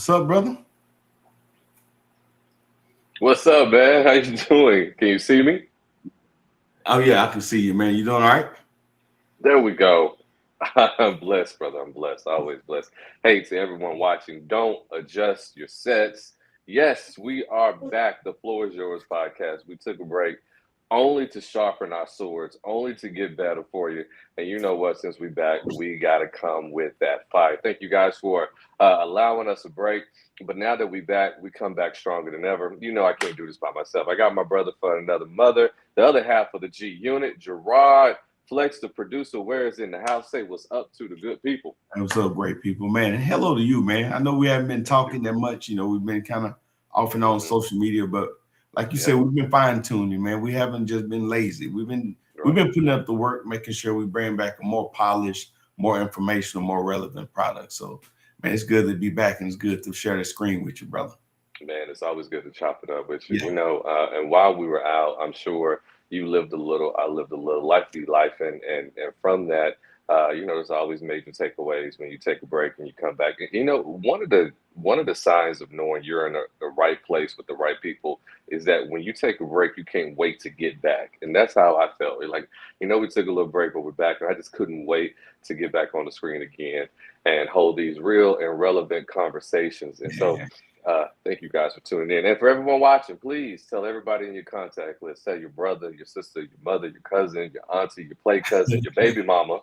What's up, brother? What's up, man? How you doing? Can you see me? Oh yeah, I can see you, man. You doing all right? There we go. I'm blessed, brother. I'm blessed. Always blessed. Hey, to everyone watching, don't adjust your sets. Yes, we are back. The floor is yours podcast. We took a break only to sharpen our swords, only to get better for you. And you know what? Since we back, we got to come with that fire. Thank you guys for allowing us a break. But now that we back, we come back stronger than ever. You know I can't do this by myself. I got my brother for another mother, the other half of the G Unit, Gerard. Flex, the producer, where is in the house? Say what's up to the good people. Hey, what's up, great people, man? And hello to you, man. I know we haven't been talking that much. We've been kind of off and on Hmm. social media, but like you said, Yep. we've been fine tuning, man. We haven't just been lazy. We've Right. been putting up the work, making sure we bring back a more polished, more informational, more relevant product. So, man, it's good to be back, and it's good to share the screen with you, brother. Man, it's always good to chop it up with you. Yeah, And while we were out, I'm sure you lived a little, I lived a little, life be life, and from that, there's always major takeaways when you take a break and you come back. And, one of the signs of knowing you're in the right place with the right people is that when you take a break, you can't wait to get back, and that's how I felt. Like, we took a little break, but we're back, and I just couldn't wait to get back on the screen again and hold these real and relevant conversations. And so yeah, thank you guys for tuning in. And for everyone watching, please tell everybody in your contact list, tell your brother, your sister, your mother, your cousin, your auntie, your play cousin, your baby mama,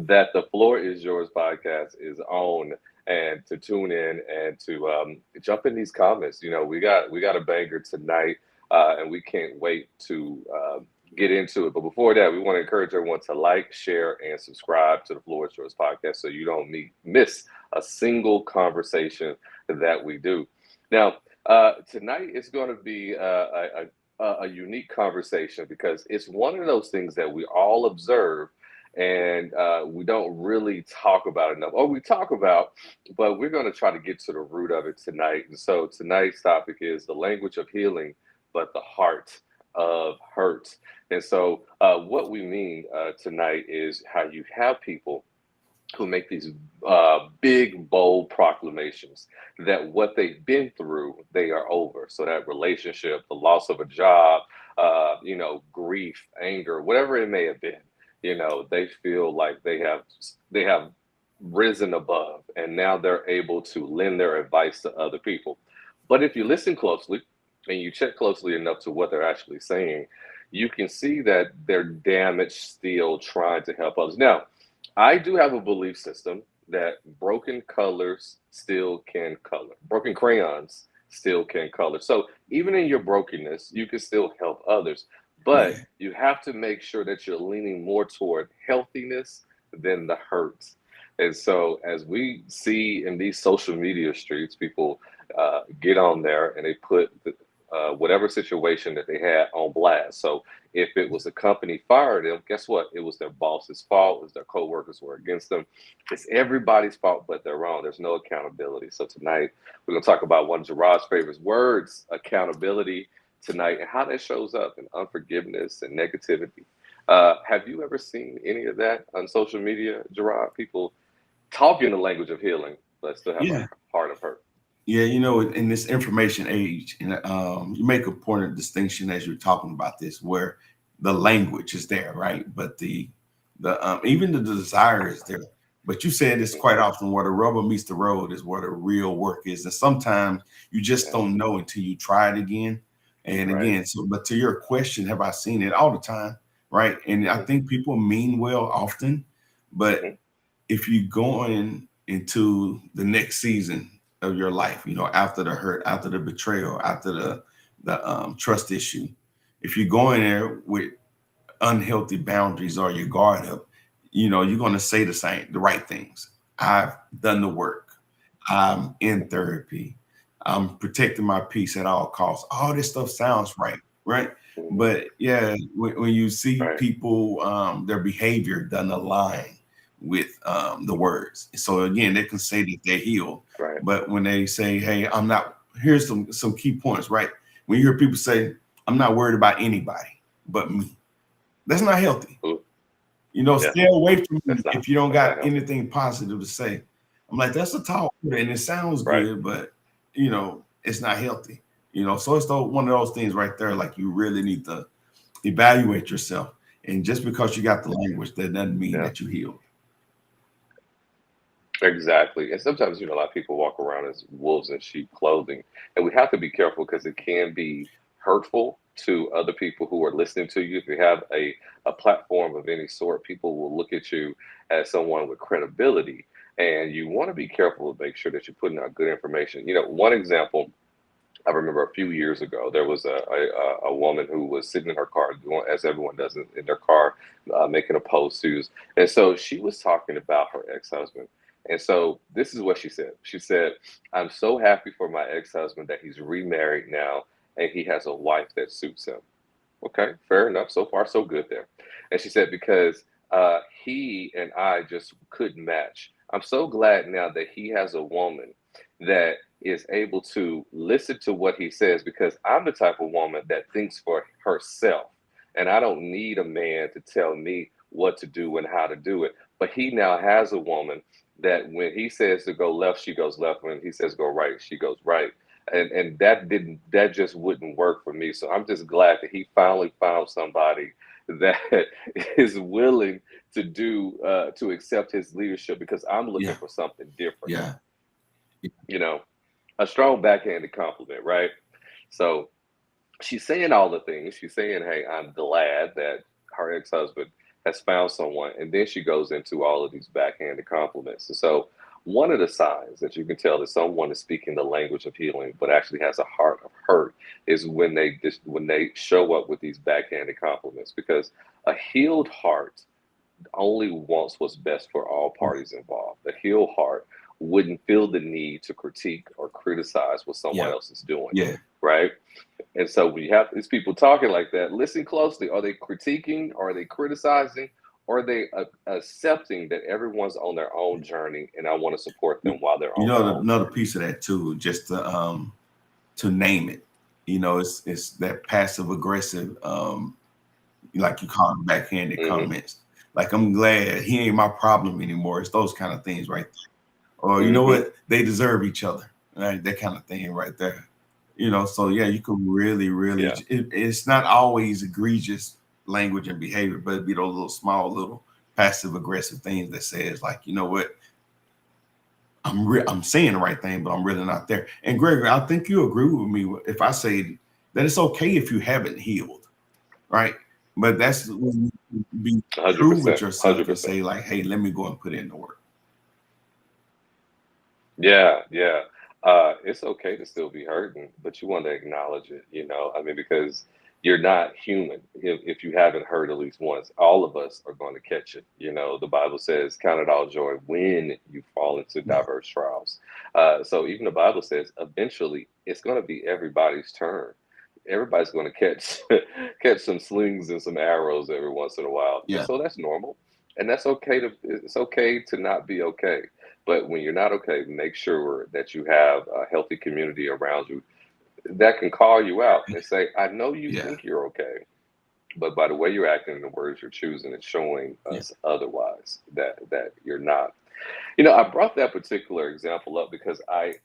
that the Floor is Yours podcast is on, and to tune in and to jump in these comments. We got a banger tonight, and we can't wait to get into it. But before that, we want to encourage everyone to like, share, and subscribe to the Floor is Yours podcast so you don't miss a single conversation that we do. Now, tonight is going to be a unique conversation because it's one of those things that we all observe and we don't really talk about enough, or we talk about, but we're going to try to get to the root of it tonight. And so tonight's topic is the language of healing, but the heart of hurt. And so, what we mean tonight is how you have people who make these big, bold proclamations that what they've been through, they are over. So that relationship, the loss of a job, grief, anger, whatever it may have been, they feel like they have risen above, and now they're able to lend their advice to other people. But if you listen closely and you check closely enough to what they're actually saying, you can see that they're damaged still trying to help others. Now, I do have a belief system that broken colors still can color. Broken crayons still can color. So even in your brokenness, you can still help others. But yeah, you have to make sure that you're leaning more toward healthiness than the hurt. And so, as we see in these social media streets, people get on there and they put whatever situation that they had on blast. So, if it was a company fired them, guess what? It was their boss's fault. It was their coworkers were against them. It's everybody's fault, but they're wrong. There's no accountability. So tonight we're gonna talk about one of Gerard's favorite words, accountability, tonight, and how that shows up in unforgiveness and negativity. Have you ever seen any of that on social media, Gerard? People talking the language of healing, but still have a yeah. heart of hurt. Yeah, in this information age, and you make a important distinction as you're talking about this, where the language is there, right? But the even the desire is there. But you said this quite Hmm. often, where the rubber meets the road is where the real work is, and sometimes you just Yeah, don't know until you try it again and right. again. So, but to your question, have I seen it all the time, right? And I Hmm. think people mean well often, but Hmm. if you going into the next season of your life, after the hurt, after the betrayal, after the trust issue, if you're going there with unhealthy boundaries or your guard up, you're going to say the right things. I've done the work. I'm in therapy. I'm protecting my peace at all costs. All this stuff sounds right, right? Hmm. But yeah, when you see Right. people, their behavior doesn't align with the words. So again, they can say that they're healed, Right. but when they say, "Hey, I'm not," here's some key points, right? When you hear people say, "I'm not worried about anybody but me," that's not healthy. Ooh, yeah, Stay away from me that's not if you don't that's not got healthy. anything positive to say. I'm like, that's a tall order, and it sounds Right. good, but it's not healthy. So it's one of those things right there. Like you really need to evaluate yourself, and just because you got the language, that doesn't mean Yeah. that you healed. Exactly. And sometimes, a lot of people walk around as wolves in sheep clothing. And we have to be careful because it can be hurtful to other people who are listening to you. If you have a platform of any sort, people will look at you as someone with credibility. And you want to be careful to make sure that you're putting out good information. One example I remember a few years ago, there was a woman who was sitting in her car, doing, as everyone does in their car, making a post. And so she was talking about her ex-husband. And so this is what she said. She said, "I'm so happy for my ex-husband that he's remarried now and he has a wife that suits him." Okay, fair enough. So far, so good there. And she said, "Because he and I just couldn't match. I'm so glad now that he has a woman that is able to listen to what he says because I'm the type of woman that thinks for herself. And I don't need a man to tell me what to do and how to do it. But he now has a woman that when he says to go left, she goes left. When he says go right, she goes right. And that just wouldn't work for me. So I'm just glad that he finally found somebody that is willing to to accept his leadership because I'm looking Yeah, for something different. yeah, You know, a strong backhanded compliment, right? So she's saying all the things. She's saying, "Hey, I'm glad that her ex-husband has found someone," and then she goes into all of these backhanded compliments. And so, one of the signs that you can tell that someone is speaking the language of healing, but actually has a heart of hurt, is when they show up with these backhanded compliments. Because a healed heart only wants what's best for all parties involved. The healed heart wouldn't feel the need to critique or criticize what someone yeah, else is doing, yeah, right? And so when you have these people talking like that, listen closely. Are they critiquing? Are they criticizing? Or are they accepting that everyone's on their own journey and I want to support them while they're on their own another journey? piece of that too, just to name it. It's that passive aggressive, like you call them backhanded Hmm. comments. Like, I'm glad he ain't my problem anymore. It's those kind of things right there. Or you know Hmm. what? They deserve each other. Right? That kind of thing right there. So yeah, you can really, really, Yeah. it's not always egregious language and behavior, but it'd be those little small little passive aggressive things that says like, you know what? I'm saying the right thing, but I'm really not there. And Gregory, I think you agree with me if I say that it's okay if you haven't healed, right? But that's when you be true with 100%. yourself and 100%. say like, hey, let me go and put in the work. Yeah, yeah. It's okay to still be hurting, but you want to acknowledge it, I mean, because you're not human if you haven't hurt at least once. All of us are going to catch it. The Bible says, "Count it all joy when you fall into Yeah, diverse trials." So even the Bible says, eventually, it's going to be everybody's turn. Everybody's going to catch catch some slings and some arrows every once in a while, and yeah, so that's normal, and that's okay to. It's okay to not be okay. But when you're not okay, make sure that you have a healthy community around you that can call you out and say, "I know you yeah, think you're okay, but by the way you're acting and the words you're choosing, it's showing yeah, us otherwise that you're not." I brought that particular example up because I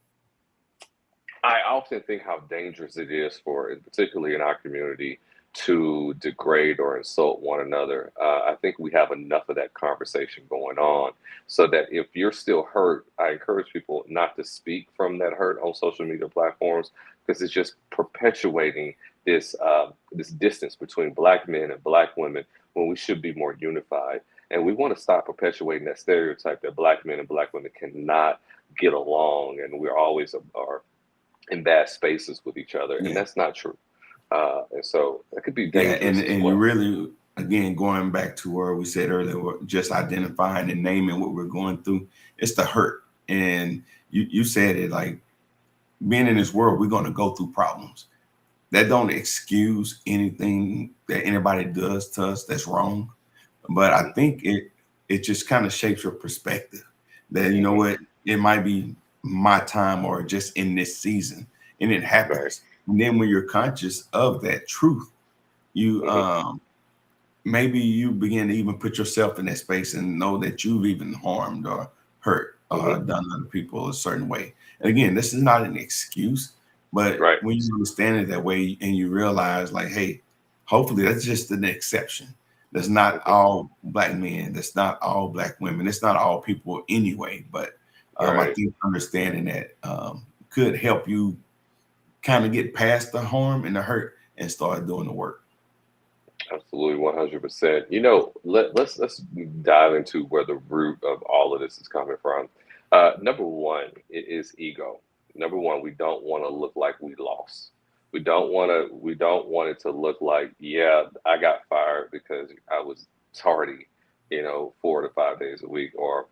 often think how dangerous it is for, and particularly in our community, to degrade or insult one another. I think we have enough of that conversation going on, so that if you're still hurt, I encourage people not to speak from that hurt on social media platforms because it's just perpetuating this distance between Black men and Black women when we should be more unified. And we want to stop perpetuating that stereotype that Black men and Black women cannot get along and we're always are in bad spaces with each other, and yeah, that's not true. And so that could be yeah. And dangerous as and you well. really, again, going back to where we said earlier, just identifying and naming what we're going through. It's the hurt, and you said it like being in this world, we're going to go through problems. That don't excuse anything that anybody does to us that's wrong, but I Hmm. think it just kind of shapes your perspective. That you know Hmm. what, it might be my time or just in this season, and it Right. happens. And then when you're conscious of that truth, you Hmm. maybe you begin to even put yourself in that space and know that you've even harmed or hurt. Mm-hmm. done other people a certain way. And again, this is not an excuse, but Right. when you understand it that way and you realize, like, hey, hopefully that's just an exception. That's not Mm-hmm. all black men. That's not all black women. It's not all people anyway. But I Right. think understanding that could help you kind of get past the harm and the hurt and start doing the work. Absolutely, 100%. Let's dive into where the root of all of this is coming from. Number one, it is ego. Number one, we don't want to look like we lost. We don't want it to look like, yeah, I got fired because I was tardy, 4 to 5 days a week, or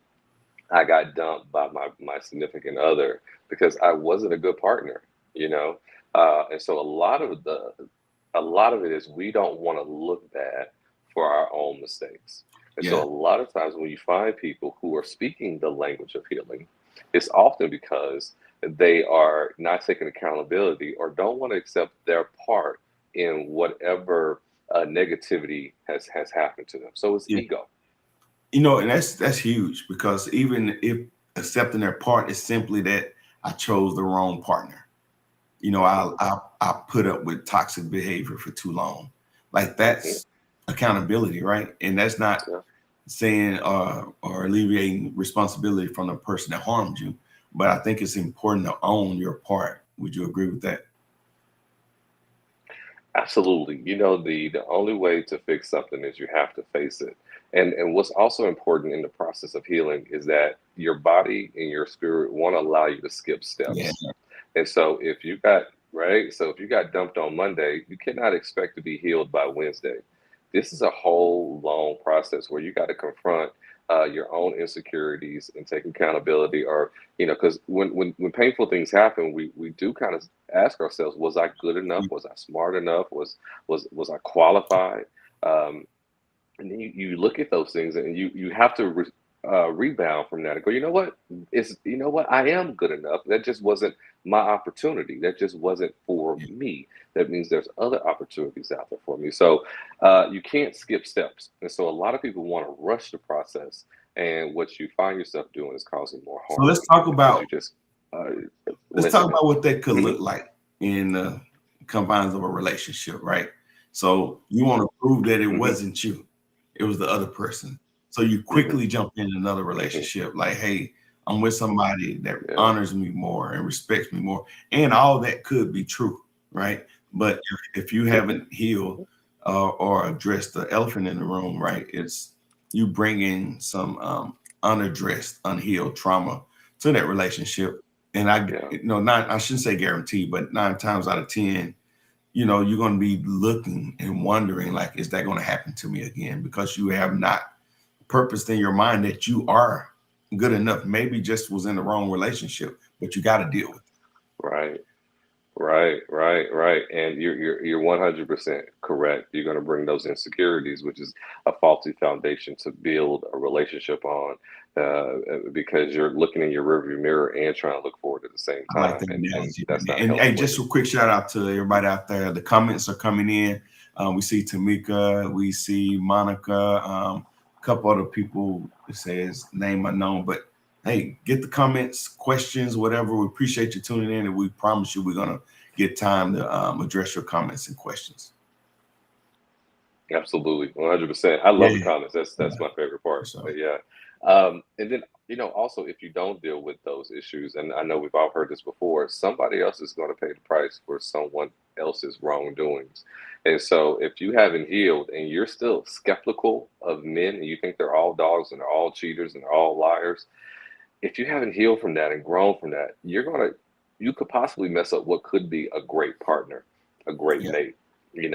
I got dumped by my significant other because I wasn't a good partner, you know. And so a lot of it is we don't want to look bad for our own mistakes. And so Yeah. a lot of times when you find people who are speaking the language of healing, it's often because they are not taking accountability or don't want to accept their part in whatever negativity has happened to them. So it's Yeah. ego. And that's huge because even if accepting their part is simply that I chose the wrong partner. Hmm. I put up with toxic behavior for too long. Like Hmm. that's accountability, right? And that's not Yeah. saying or alleviating responsibility from the person that harmed you. But I think it's important to own your part. Would you agree with that? Absolutely. The only way to fix something is you have to face it. And what's also important in the process of healing is that your body and your spirit won't allow you to skip Yeah. steps. And so if you got right, so if you got dumped on Monday, you cannot expect to be healed by Wednesday. This is a whole long process where you got to confront your own insecurities and take accountability, or because when painful things happen, we do kind of ask ourselves, was I good enough? Was I smart enough? Was I qualified? Um, and then you look at those things and you have to rebound from that and go, you know what, I am good enough. That just wasn't my opportunity. That just wasn't for Yeah. me. That means there's other opportunities out there for me. So you can't skip steps. And so a lot of people want to rush the process, and what you find yourself doing is causing more So harm because you just uh, let's letting talk it. about what that could Hmm. look like in the confines of a relationship, right? So you want to prove that it Hmm. wasn't you, it was the other person. So you Hmm. quickly jump in another Hmm. relationship, like, hey, I'm with somebody that Yeah. honors me more and respects me more. And all that could be true, right? But if you Hmm. haven't healed or addressed the elephant in the room, right, it's you bringing some unaddressed, unhealed trauma to that relationship. And Yeah. not I shouldn't say guarantee, but 9 times out of 10, you're going to be looking and wondering, like, is that going to happen to me again? Because you have not purposed in your mind that you are good enough. Maybe just was in the wrong relationship, but you got to deal with it. Right. Right, right, right. And you're 100% correct. You're going to bring those insecurities, which is a faulty foundation to build a relationship on, because you're looking in your rearview mirror and trying to look forward at the same I like time, that and analogy, that's man. not a And healthy hey, way to just a quick shout out to everybody out there. The comments are coming in. We see Tamika, we see Monica, a couple other people. It says name unknown, but hey, get the comments, questions, whatever. We appreciate you tuning in, and we promise you we're gonna get time to address your comments and questions. Absolutely, 100%. I Yeah, love the comments. That's my favorite part. so But yeah, and then also if you don't deal with those issues, and I know we've all heard this before, somebody else is going to pay the price for someone else's wrongdoings. And so if you haven't healed and you're still skeptical of men and you think they're all dogs and they're all cheaters and they're all liars, if you haven't healed from that and grown from that, you could possibly mess up what could be a great partner, a great yeah. mate. You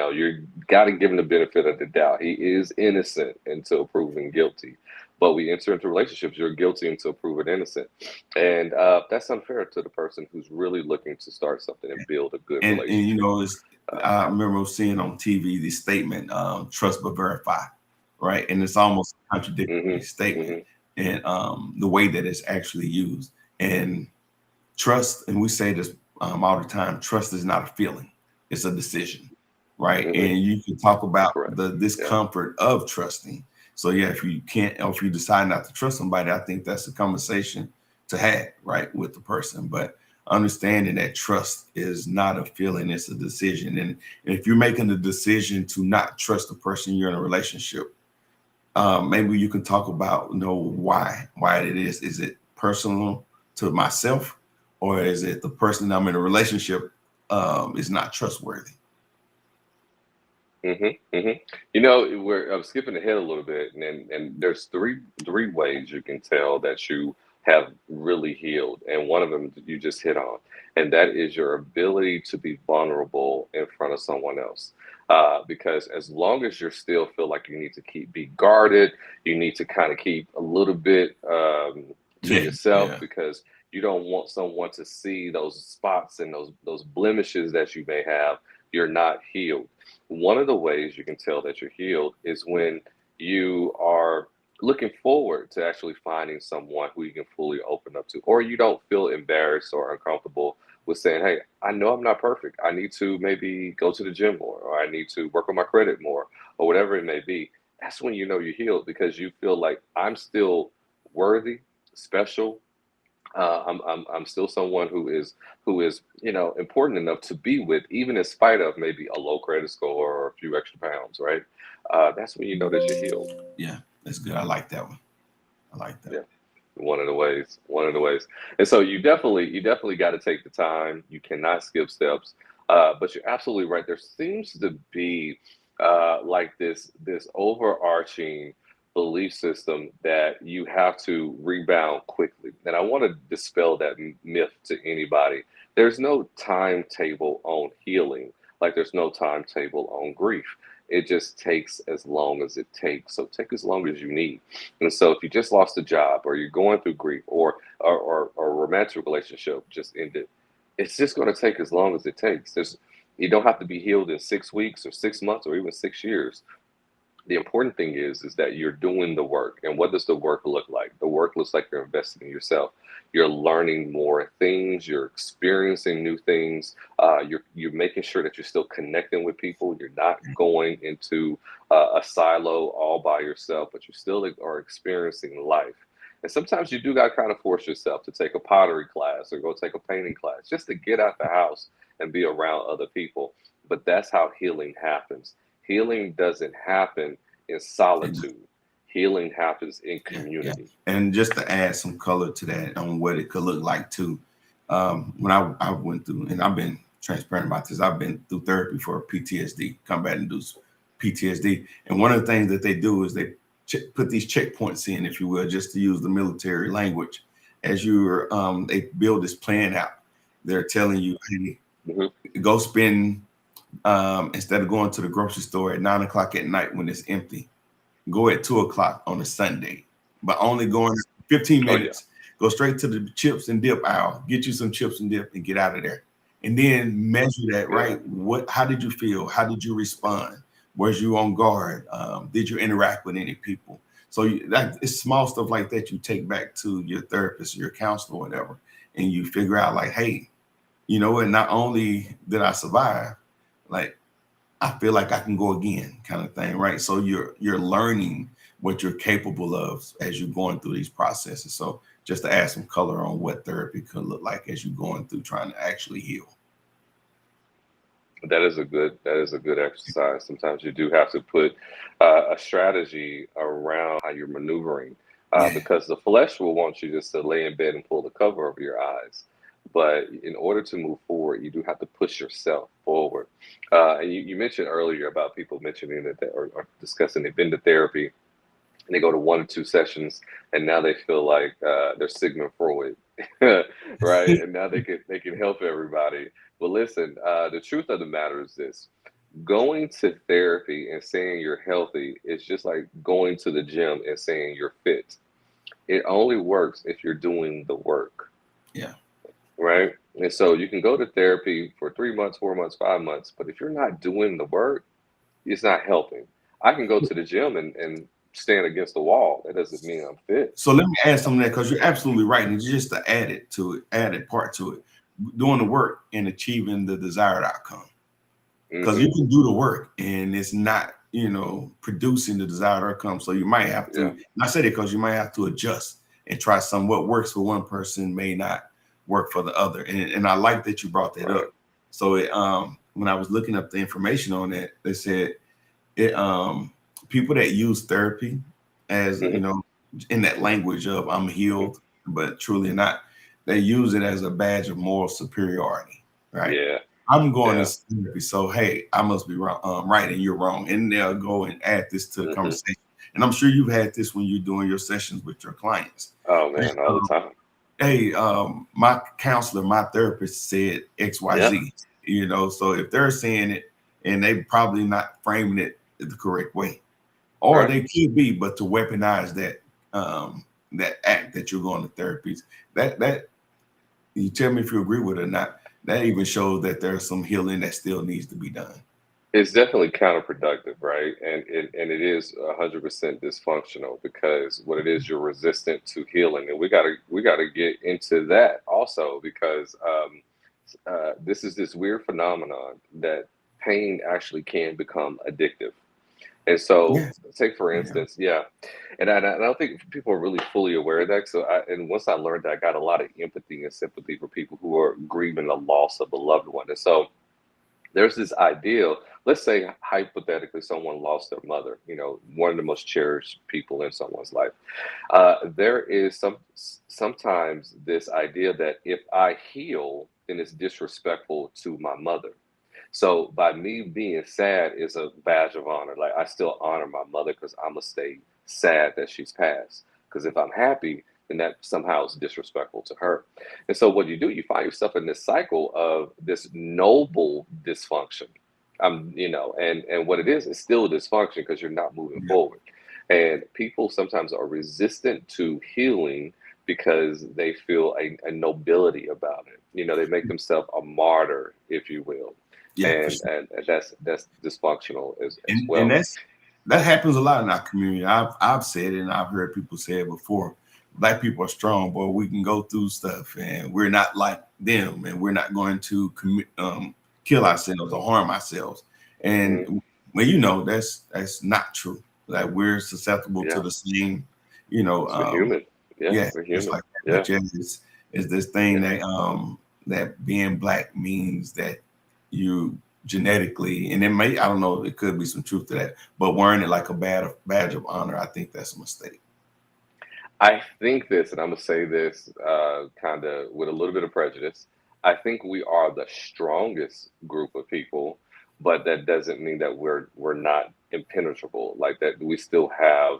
got to give him the benefit of the doubt. He is innocent until proven guilty. But we enter into relationships, you're guilty until proven innocent. And that's unfair to the person who's really looking to start something and build a good And relationship. it's Uh, I remember seeing on TV the statement, trust but verify, right? And it's almost a contradictory hmm. statement Hmm. and the way that it's actually used. And trust, and we say this all the time, trust is not a feeling, it's a decision, right? Hmm. And you can talk about Correct. the Yeah. discomfort of trusting. So yeah, if you can't, or if you decide not to trust somebody, I think that's a conversation to have, right, with the person. But understanding that trust is not a feeling, it's a decision. And if you're making the decision to not trust the person you're in a relationship, maybe you can talk about, why it is. Is it personal to myself, or is it the person that I'm in a relationship is not trustworthy? I'm skipping ahead a little bit, and there's three ways you can tell that you have really healed, and one of them you just hit on, and that is your ability to be vulnerable in front of someone else. Because as long as you still feel like you need to be guarded, you need to kind of keep a little bit to Yeah, yourself, yeah, because you don't want someone to see those spots and those blemishes that you may have. You're not healed. One of the ways you can tell that you're healed is when you are looking forward to actually finding someone who you can fully open up to, or you don't feel embarrassed or uncomfortable with saying, "Hey, I know I'm not perfect. I need to maybe go to the gym more, or I need to work on my credit more, or whatever it may be." That's when you know you're healed, because you feel like I'm still worthy, special. I'm still someone who is important enough to be with, even in spite of maybe a low credit score or a few extra pounds, right? That's when you know that you're healed. yeah. That's good. I like that one. I like that. Yeah, one of the ways. And so you definitely got to take the time. You cannot skip steps. But you're absolutely right. There seems to be like this overarching belief system that you have to rebound quickly. And I want to dispel that myth to anybody. There's no timetable on healing, like there's no timetable on grief. It just takes as long as it takes. So take as long as you need. And so if you just lost a job, or you're going through grief, or a romantic relationship just ended, it's just going to take as long as it takes. You don't have to be healed in 6 weeks or 6 months or even 6 years. The important thing is that you're doing the work. And what does the work look like? The work looks like you're investing in yourself. You're learning more things. You're experiencing new things. You're making sure that you're still connecting with people. You're not going into a silo all by yourself, but you still are experiencing life. And sometimes you do got to kind of force yourself to take a pottery class or go take a painting class just to get out the house and be around other people. But that's how healing happens. Healing doesn't happen in solitude. Healing happens in Yeah, yeah. community. And just to add some color to that on what it could look like too. When I went through, and I've been transparent about this, I've been through therapy for PTSD, combat induced PTSD. And one of the things that they do is they put these checkpoints in, if you will, just to use the military language. As they build this plan out, they're telling you, hey, Mhm. go spend, instead of going to the grocery store at 9 o'clock at night when it's empty, go at 2 o'clock on a Sunday, but only going 15 Oh yeah. minutes. Go straight to the chips and dip aisle, get you some chips and dip, and get out of there. And then measure that, Yeah. right? How did you feel? How did you respond? Was you on guard? Did you interact with any people? So it's small stuff like that you take back to your therapist, your counselor, whatever, and you figure out like, hey, you know what? Not only did I survive, like I feel like I can go again, kind of thing, right? So you're learning what you're capable of as you're going through these processes. So just to add some color on what therapy could look like as you're going through trying to actually heal. That is a good exercise. Sometimes you do have to put a strategy around how you're maneuvering, Yeah, because the flesh will want you just to lay in bed and pull the cover over your eyes. But in order to move forward, you do have to push yourself forward. And you mentioned earlier about people mentioning that or discussing they've been to therapy and they go to 1 or 2 sessions, and now they feel like they're Sigmund Freud, right? And now they can help everybody. But listen, the truth of the matter is this: going to therapy and saying you're healthy is just like going to the gym and saying you're fit. It only works if you're doing the work, yeah, right? And so you can go to therapy for 3 months, 4 months, 5 months, but if you're not doing the work, it's not helping. I can go to the gym and stand against the wall. That doesn't mean I'm fit. so let me add some of that because you're absolutely right. And just to add it to it, added part to it, doing the work and achieving the desired outcome. Because Hmm. you can do the work and it's not, producing the desired outcome. So you might have to, Yeah. and I said it because you might have to adjust. and try some. What works for one person may not work for the other. And I like that you brought that Right. up. So when I was looking up the information on that, they said it people that use therapy as Mhm. in that language of I'm healed, but truly not, they use it as a badge of moral superiority, right? Yeah. I'm going Yeah. to therapy, so hey, I must be wrong, right, and you're wrong, and they'll go and add this to the Hmm. conversation. And I'm sure you've had this when you're doing your sessions with your clients. Oh Hey, man, all the time. hey, my counselor, my therapist said Yeah. XYZ, so if they're saying it and they probably not framing it the correct way, or Right. they could be, but to weaponize that act that you're going to therapies, that you tell me if you agree with it or not, that even shows that there's some healing that still needs to be done. It's definitely counterproductive, right? And it is 100% dysfunctional because what it is, you're resistant to healing, and we gotta get into that also because this is this weird phenomenon that pain actually can become addictive. And so, Yes. take for Yeah. instance, yeah, and I don't think people are really fully aware of that. So, and once I learned that, I got a lot of empathy and sympathy for people who are grieving the loss of a loved one. And so, there's this ideal. Let's say hypothetically, someone lost their mother. One of the most cherished people in someone's life. There is sometimes this idea that if I heal, then it's disrespectful to my mother. So by me being sad is a badge of honor. Like I still honor my mother because I'm gonna stay sad that she's passed. Because if I'm happy, then that somehow is disrespectful to her. And so what you do, you find yourself in this cycle of this noble dysfunction. And what it is still a dysfunction because you're not moving Yeah. forward. And people sometimes are resistant to healing because they feel a nobility about it. They make themselves a martyr, if you will, Yeah, for and sure. and that's dysfunctional as And well. that happens a lot in our community. I've said it and I've heard people say it before. Black people are strong, boy. We can go through stuff, and we're not like them, and we're not going to kill ourselves or harm ourselves. Mhm. And that's not true. Like we're susceptible to Yeah, the same, you know, 'cause we're um, human. Yeah, yeah, we're just human. like that. Yeah, But yeah, it's this thing yeah. that being black means that you genetically, and I don't know, it could be some truth to that, but wearing it like a badge of honor, I think that's a mistake. I think this, and I'm gonna say this kind of with a little bit of prejudice. I think we are the strongest group of people, but that doesn't mean that we're not impenetrable. Like that, we still have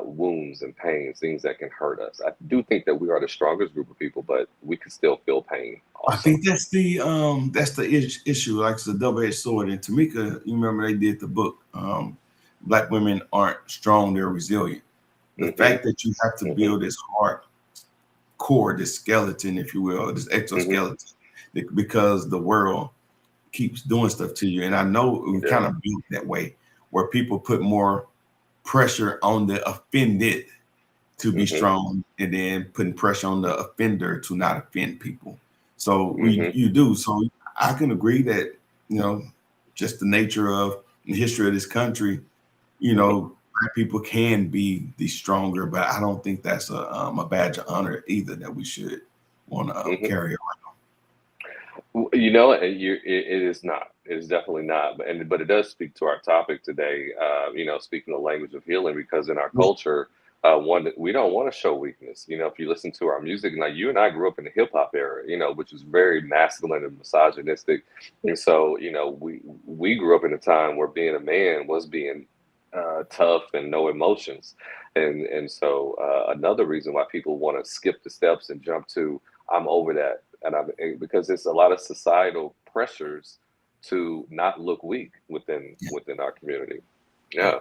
wounds and pains, things that can hurt us. I do think that we are the strongest group of people, but we can still feel pain I also. think that's the issue. Like it's a double-edged sword. And Tamika, you remember they did the book, Black Women Aren't Strong, They're Resilient. The Hmm. fact that you have to Hmm. build this hard core, this skeleton, if you will, this Hmm. exoskeleton, because the world keeps doing stuff to you. And I know we kind Yeah. of built that way, where people put more pressure on the offended to be Hmm. strong, and then putting pressure on the offender to not offend people. So Hmm. you do. So I can agree that, just the nature of the history of this country, Hmm. black people can be the stronger, but I don't think that's a badge of honor either that we should want to Hmm. carry. It is not. It is definitely not. But it does speak to our topic today. Speaking the language of healing, because in our Yeah, culture, one that we don't want to show weakness. If you listen to our music, now you and I grew up in the hip hop era, which was very masculine and misogynistic, and so we grew up in a time where being a man was being tough and no emotions, and so another reason why people want to skip the steps and jump to I'm over that. Because it's a lot of societal pressures to not look weak yeah, within our community. yeah. Yeah,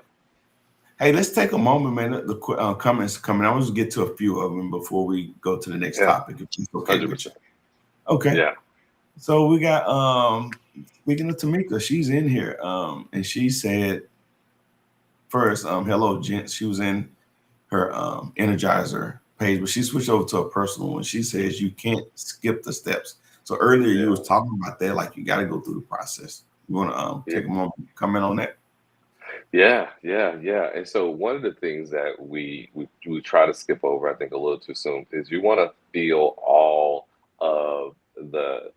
Hey, let's take a moment, man. The comments coming. I want to get to a few of them before we go to the next yeah, topic, if it's okay with you. 100%. Okay. Yeah, So we got speaking of Tamika, she's in here. And she said first, hello, gents. She was in her energizer page, but she switched over to a personal one. She says you can't skip the steps. So earlier you yeah, was talking about that, like you gotta go through the process. You wanna yeah. take a moment, comment on that? Yeah. And so one of the things that we try to skip over, I think, a little too soon is you want to feel of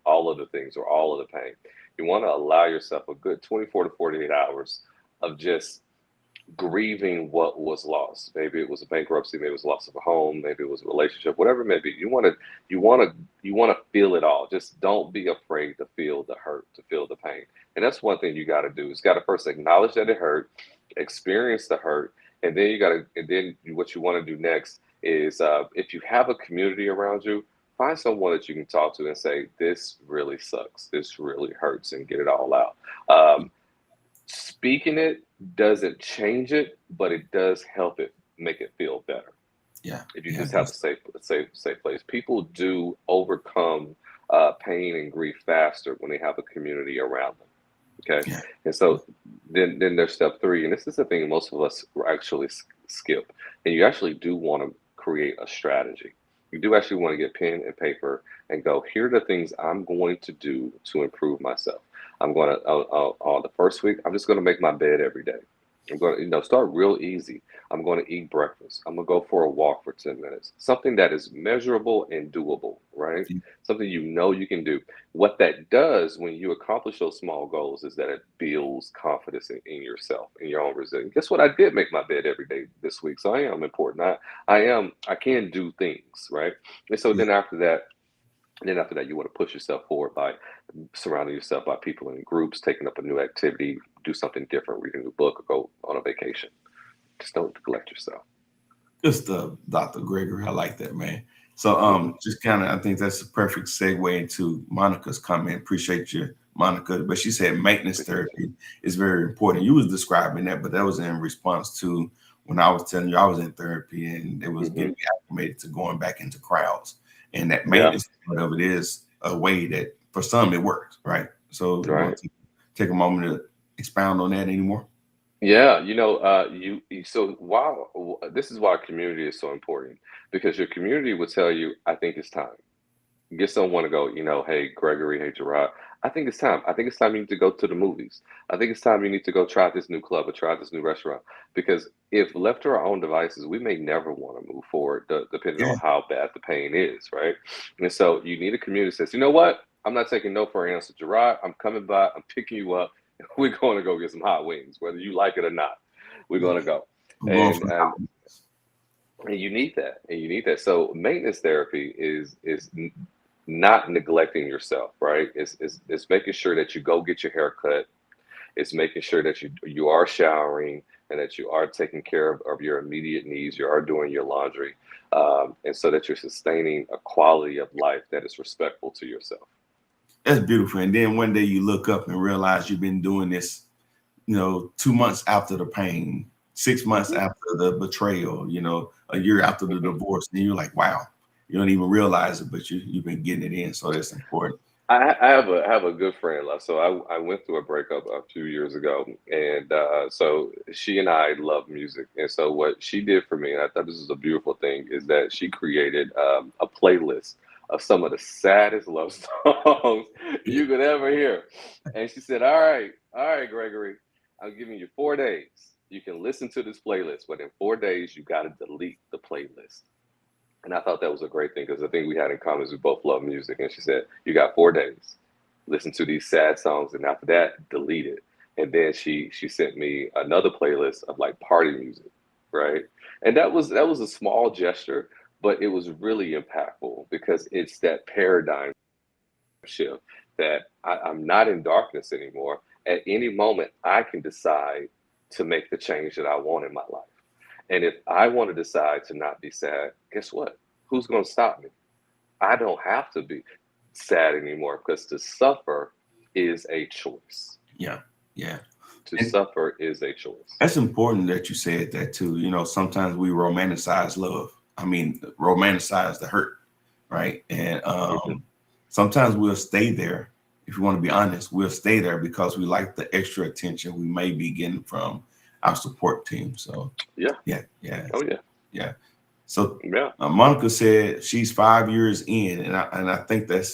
all of the things or all of the pain. You want to allow yourself a good 24 to 48 hours of just grieving what was lost. Maybe it was a bankruptcy, maybe it was loss of a home, maybe it was a relationship, whatever it may be. You want to feel it all. Just don't be afraid to feel the hurt, to feel the pain. And that's one thing you got to do. Is got to first acknowledge that it hurt, experience the hurt, and then what you want to do next is if you have a community around you, find someone that you can talk to and say, "This really sucks. This really hurts," and get it all out. Speaking it doesn't change it, but it does help it make it feel better. Yeah, If you yeah, just have a that's safe place, people do overcome pain and grief faster when they have a community around them. Okay, yeah, and so then there's step three, and this is the thing most of us actually skip. And you actually do want to create a strategy. You do actually want to get pen and paper and go. Here are the things I'm going to do to improve myself. I'm going to on the first week. I'm just going to make my bed every day. I'm going to start real easy. I'm going to eat breakfast. I'm going to go for a walk for 10 minutes. Something that is measurable and doable, right? yeah, Something you can do. What that does when you accomplish those small goals is that it builds confidence in yourself, in your own resilience. Guess what? I did make my bed every day this week, so I am important. I can do things, right? And so yeah. then after that, you want to push yourself forward by surrounding yourself by people in groups, taking up a new activity, do something different, read a new book, or go on a vacation. Just don't neglect yourself. Good stuff, Dr. Gregory. I like that, man. So, Hmm. just kind of, I think that's a perfect segue into Monica's comment. Appreciate you, Monica. But she said maintenance Appreciate you. therapy is very important. You was describing that, but that was in response to when I was telling you I was in therapy and it was getting Hmm. me acclimated to going back into crowds. And that Yeah. maintenance part of it is a way that for some it works, right? So, you want Right. to take a moment to expound on that anymore? Yeah, so this is why community is so important because your community will tell you, I think it's time. Get someone to go, hey, Gregory, hey, Gerard, I think it's time. I think it's time you need to go to the movies. I think it's time you need to go try this new club or try this new restaurant. Because if left to our own devices, we may never want to move forward, depending Yeah, on how bad the pain is, right? And so you need a community that says, you know what? I'm not taking no for an answer, Gerard. I'm coming by. I'm picking you up. We're going to go get some hot wings, whether you like it or not. We're yeah. going to go. I'm going And for and and you need that. And you need that. So maintenance therapy is not neglecting yourself, right? It's making sure that you go get your hair cut. It's making sure that you are showering and that you are taking care of your immediate needs. You are doing your laundry, and so that you're sustaining a quality of life that is respectful to yourself. That's beautiful. And then one day you look up and realize you've been doing this, 2 months after the pain, 6 months Hmm. after the betrayal, a year after the Hmm. divorce. And you're like, wow, you don't even realize it, but you've been getting it in. So that's important. I have a good friend. So I went through a breakup a few years ago, and so she and I love music. And so what she did for me, and I thought this was a beautiful thing, is that she created a playlist of some of the saddest love songs Yeah. you could ever hear. And she said, all right, Gregory, I'm giving you 4 days. You can listen to this playlist, but in 4 days, you got to delete the playlist. And I thought that was a great thing because the thing we had in common is we both love music. And she said, "You got 4 days. Listen to these sad songs, and after that, delete it." And then she sent me another playlist of like party music, right? And that was a small gesture, but it was really impactful because it's that paradigm shift that I'm not in darkness anymore. At any moment, I can decide to make the change that I want in my life. And if I want to decide to not be sad, guess what? Who's going to stop me? I don't have to be sad anymore because to suffer is a choice. Yeah. Yeah. To And suffer is a choice. that's important that you said that too. Sometimes we romanticize love. I mean, romanticize the hurt, right? And Hmm. sometimes we'll stay there. If you want to be honest, we'll stay there because we like the extra attention we may be getting from our support team. So, Yeah. yeah, yeah, Oh, yeah. yeah. So, Yeah. Monica said she's 5 years in, and I think that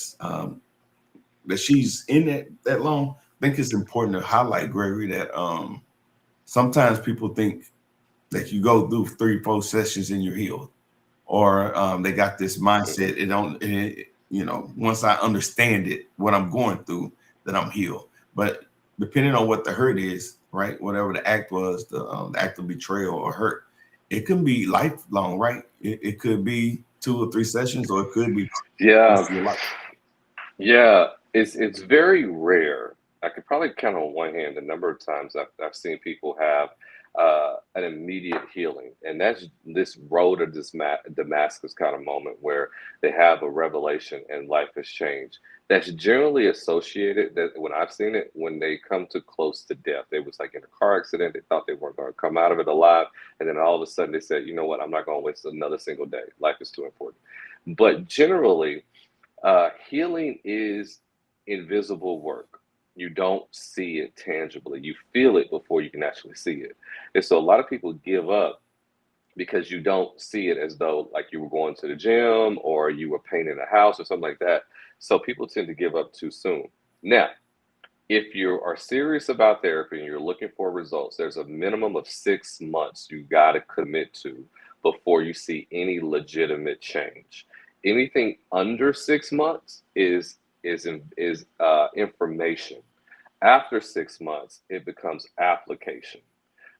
she's in that long. I think it's important to highlight, Gregory, that sometimes people think that you go through 3, 4 sessions and you're healed, or they got this mindset. It don't, you know, once I understand it, what I'm going through, that I'm healed. But depending on what the hurt is, right? Whatever the act was, the act of betrayal or hurt, it can be lifelong, right? It could be 2 or 3 sessions, or it could be Yeah, your life. yeah. It's very rare. I could probably count on one hand the number of times I've seen people have an immediate healing, and that's this road of this Damascus kind of moment where they have a revelation and life has changed. That's generally associated, that when I've seen it, when they come to close to death. They was like in a car accident. They thought they weren't going to come out of it alive, and then all of a sudden they said, "You know what? I'm not going to waste another single day. Life is too important." But generally, healing is invisible work. You don't see it tangibly. You feel it before you can actually see it. And so a lot of people give up because you don't see it as though like you were going to the gym or you were painting a house or something like that. So people tend to give up too soon. Now, if you are serious about therapy and you're looking for results, there's a minimum of 6 months you got to commit to before you see any legitimate change. Anything under 6 months is information. After 6 months, it becomes application.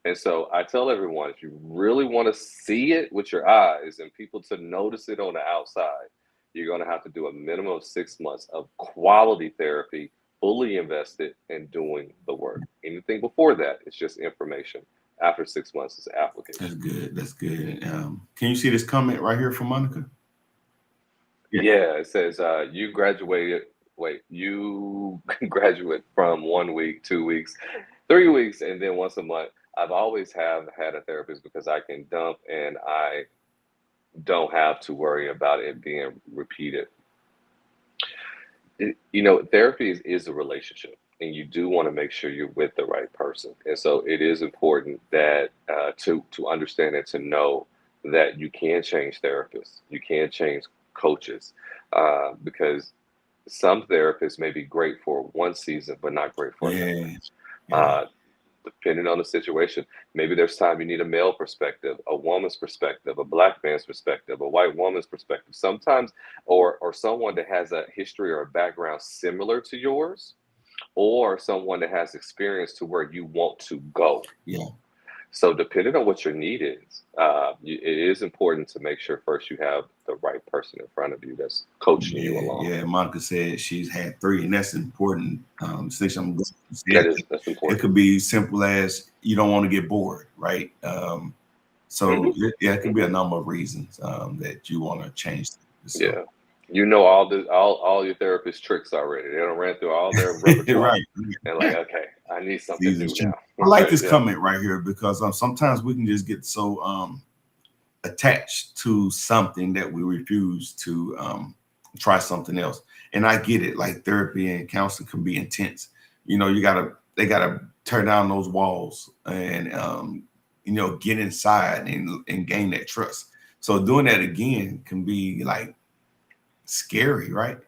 And so I tell everyone, if you really want to see it with your eyes and people to notice it on the outside, you're going to have to do a minimum of 6 months of quality therapy, fully invested in doing the work. Anything before that is just information. After 6 months is That's application. good. That's good. Can you see this comment right here from Monica? Yeah. Yeah, it says you graduated. Wait, you graduate from 1 week, 2 weeks, 3 weeks, and then once a month. I've always have had a therapist because I can dump and I don't have to worry about it being repeated. Therapy is a relationship, and you do want to make sure you're with the right person. And so it is important that to understand and to know that you can change therapists, you can change coaches, because some therapists may be great for one season, but not great for another. Yeah. Yeah. Uh, Depending on the situation, maybe there's time you need a male perspective, a woman's perspective, a black man's perspective, a white woman's perspective. Sometimes, or someone that has a history or a background similar to yours, or someone that has experience to where you want to go. Yeah. So, depending on what your need is, it is important to make sure first you have the right person in front of you that's coaching you Yeah, along. yeah. Monica said she's had 3, and that's important. Distinction. I'm going to say That's it important. could be simple as you don't want to get bored, right? So Hmm. yeah, it could be Hmm. a number of reasons that you want to change. So Yeah. You know all your therapist tricks already. They don't ran through all their repertoire. right. And like, okay, I need something Seasons new change. now. I like Right. this Yeah. comment right here because sometimes we can just get so attached to something that we refuse to try something else. And I get it. Like therapy and counseling can be intense. They gotta tear down those walls and get inside and gain that trust. So doing that again can be like scary, right?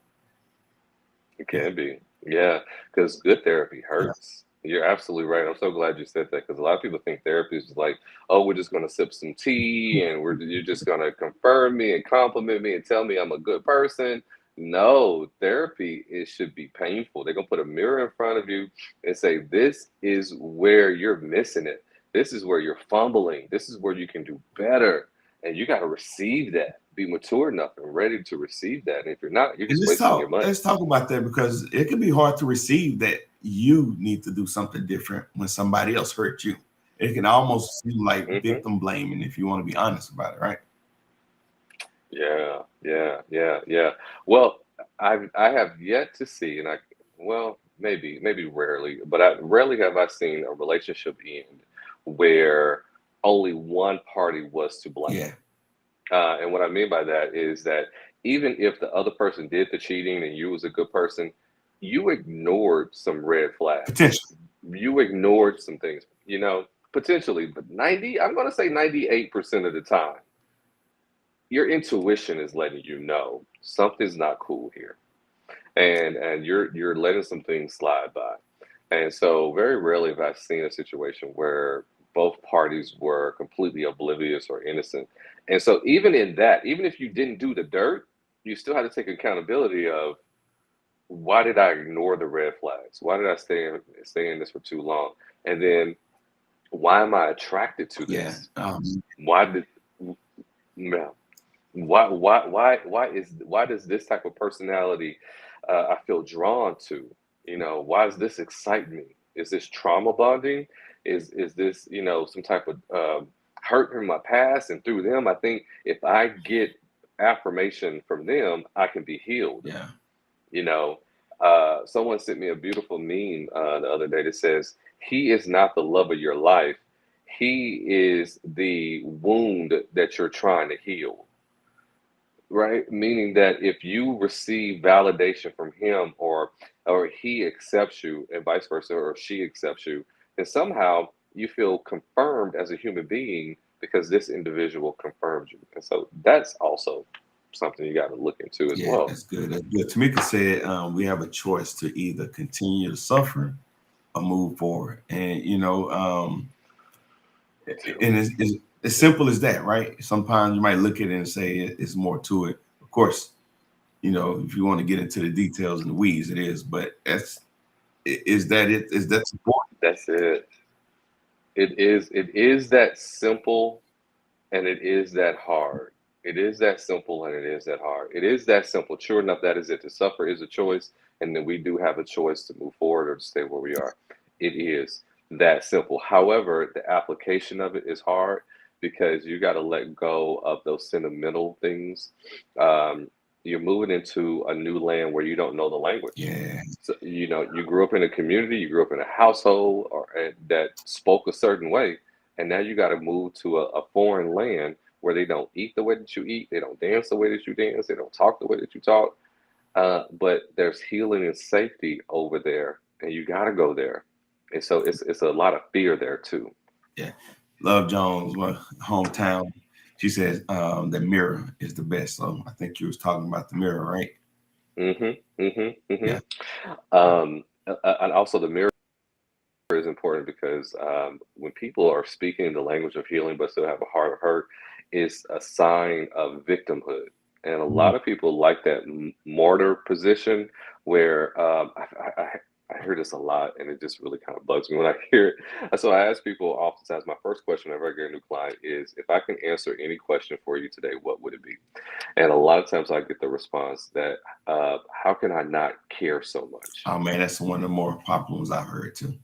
It Yeah. can be. Yeah. Because good therapy Yeah. hurts. You're absolutely right. I'm so glad you said that because a lot of people think therapy is like, oh, we're just going to sip some tea and you're just going to confirm me and compliment me and tell me I'm a good person. No, therapy, it should be painful. They're going to put a mirror in front of you and say, this is where you're missing it. This is where you're fumbling. This is where you can do better. And you got to receive that, be mature enough and ready to receive that. And if you're not, you're And just wasting your money. let's talk about that because it can be hard to receive that you need to do something different when somebody else hurt you. It can almost seem like Hmm. victim blaming if you want to be honest about it, right? Yeah, yeah, yeah, yeah. Well, I have yet to see, and well, maybe rarely, but rarely have I seen a relationship end where only one party was to blame. Yeah, And what I mean by that is that even if the other person did the cheating and you was a good person, you ignored some red flags. potentially. You ignored some things, potentially, but I'm going to say 98% of the time your intuition is letting you know something's not cool here, and you're letting some things slide by. And so very rarely have I seen a situation where both parties were completely oblivious or innocent. And so even in that, even if you didn't do the dirt, you still had to take accountability of, why did I ignore the red flags? Why did I stay in this for too long? And then, why am I attracted to Yeah. this? Why did yeah, why does this type of personality I feel drawn to? Why does this excite me? Is this trauma bonding? Is this, some type of hurt in my past, and through them, I think if I get affirmation from them, I can be healed. Yeah. Someone sent me a beautiful meme the other day that says, "He is not the love of your life. He is the wound that you're trying to heal." Right? Meaning that if you receive validation from him, or he accepts you, and vice versa, or she accepts you, then somehow you feel confirmed as a human being because this individual confirms you. And so that's also something you got to look into as Yeah, well. that's good. That's good. Tamika said we have a choice to either continue to suffer or move forward. And and it's as simple as that, right? Sometimes you might look at it and say it's more to it. Of course, if you want to get into the details and the weeds, it is. But is that it? Is that important? That's it. It is that simple, and it is that hard. It is that simple, and it is that hard. It is that simple. Sure enough, that is it. To suffer is a choice, and then we do have a choice to move forward or to stay where we are. It is that simple. However, the application of it is hard because you got to let go of those sentimental things. Um, you're moving into a new land where you don't know the language. Yeah, So, you grew up in a community, you grew up in a household that spoke a certain way, and now you got to move to a foreign land where they don't eat the way that you eat, they don't dance the way that you dance, they don't talk the way that you talk. But there's healing and safety over there, and you got to go there. And so it's a lot of fear there too. yeah. Love Jones, my hometown. She says the mirror is the best. So I think you was talking about the mirror, right? Mm-hmm. Mm-hmm. Yeah. Mm-hmm. And also the mirror is important because when people are speaking the language of healing but still have a heart of hurt, is a sign of victimhood. And a Mhm. lot of people like that martyr position where I hear this a lot, and it just really kind of bugs me when I hear it. So I ask people oftentimes, my first question whenever I get a new client is, if I can answer any question for you today, what would it be? And a lot of times I get the response that, how can I not care so much? Oh man, that's one of the more popular ones I've heard too.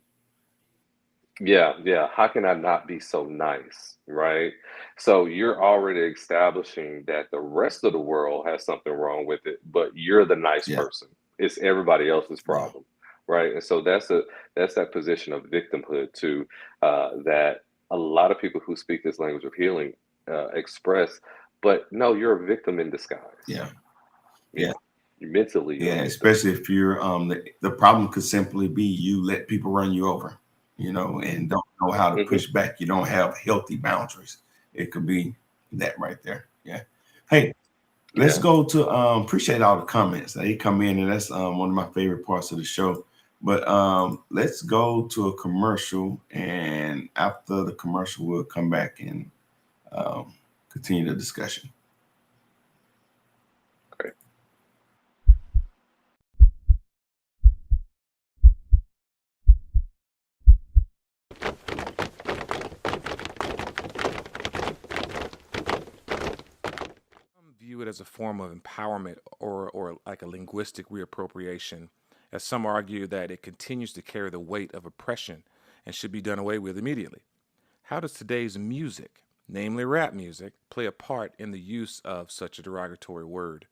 Yeah, yeah. How can I not be so nice, right? So you're already establishing that the rest of the world has something wrong with it, but you're the nice Yeah, person. It's everybody else's yeah, problem, right? And so that's that position of victimhood too, that a lot of people who speak this language of healing express. But no, you're a victim in disguise. yeah, Yeah, yeah, mentally you're a yeah. victim. Especially if you're the problem could simply be you let people run you over, and don't know how to Hmm. push back. You don't have healthy boundaries. It could be that right there. Yeah. Hey, let's Yeah. go to appreciate all the comments. They come in, and that's one of my favorite parts of the show. But let's go to a commercial, and after the commercial, we'll come back and um, continue the discussion. Great. Some view it as a form of empowerment or like a linguistic reappropriation, as some argue that it continues to carry the weight of oppression and should be done away with immediately. How does today's music, namely rap music, play a part in the use of such a derogatory word?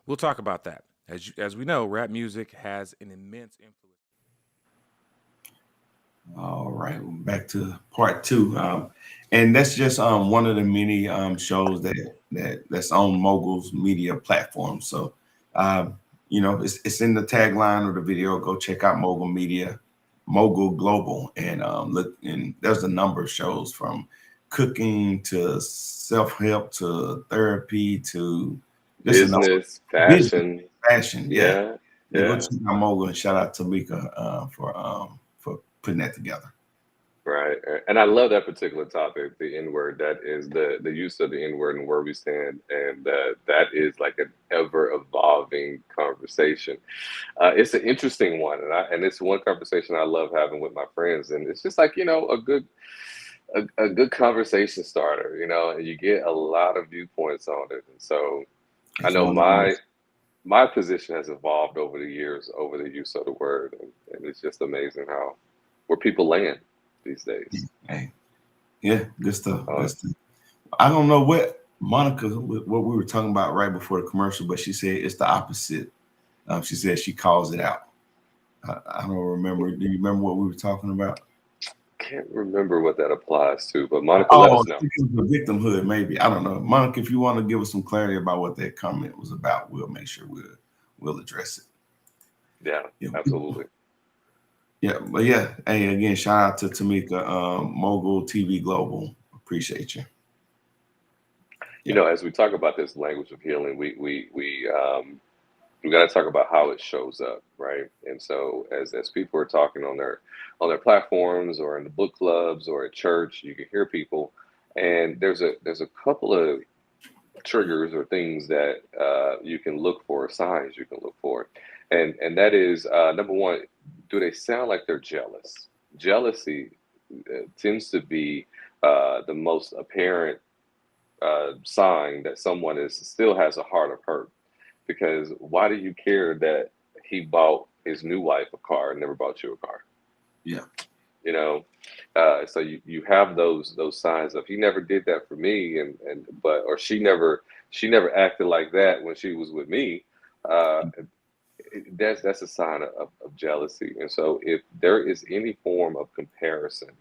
We'll talk about that. As we know, rap music has an immense influence. All right, back to part two, and that's just one of the many shows that's on Mogul's media platform. So, it's in the tagline of the video. Go check out Mogul Media, Mogul Global, and look. And there's a number of shows from cooking to self help to therapy to just a number Business, business fashion. fashion. Yeah, Yeah. yeah. Go Yeah. check out Mogul and shout out to Mika for putting that together. Right. And I love that particular topic, the N word. That is the use of the N word and where we stand, and that is like an ever evolving conversation. It's an interesting one, and it's one conversation I love having with my friends, and it's just like a good conversation starter, and you get a lot of viewpoints on it. And so I It's know one of my position has evolved over the years over the use of the word, and it's just amazing how where people land these days. those. Hey, yeah, good stuff. Uh, Good stuff. I don't know what Monica, what we were talking about right before the commercial, but she said it's the opposite. She said she calls it out. I don't remember. Do you remember what we were talking about? can't remember what that applies to, but Monica, let Oh, us I know. think it was the victimhood, maybe. I don't know. Monica, if you want to give us some clarity about what that comment was about, we'll make sure we'll address it. Yeah, Yeah. absolutely. Yeah, but yeah, hey, again, shout out to Tamika, Mogul TV Global. Appreciate you. Yeah. As we talk about this language of healing, we got to talk about how it shows up, right? And so as people are talking on their platforms or in the book clubs or at church, you can hear people, and there's a couple of triggers or things that you can look for, signs you can look for, and that is number one, do they sound like they're jealous? Jealousy tends to be the most apparent sign that someone is still has a heart of hurt. Because why do you care that he bought his new wife a car and never bought you a car? Yeah. You know, so you have those signs of he never did that for me, but or she never acted like that when she was with me. Uh, that's a sign of jealousy. And so if there is any form of comparison,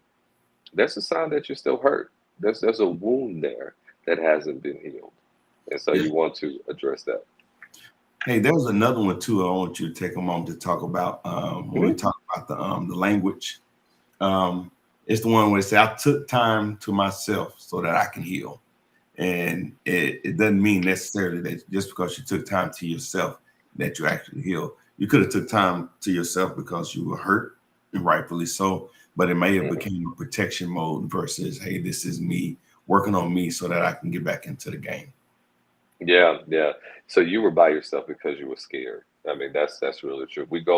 that's a sign that you're still hurt. There's a wound there that hasn't been healed, and so Yeah. you want to address that. Hey, there was another one too. I want you to take a moment to talk about when we Mhm. talk about the language. Um, it's the one where it says, I took time to myself so that I can heal. And it doesn't mean necessarily that just because you took time to yourself that you actually heal. You could have took time to yourself because you were hurt, and rightfully so, but it may have Mhm. become a protection mode versus, hey, this is me working on me so that I can get back into the game. Yeah, yeah. So you were by yourself because you were scared. I mean, that's really true. We go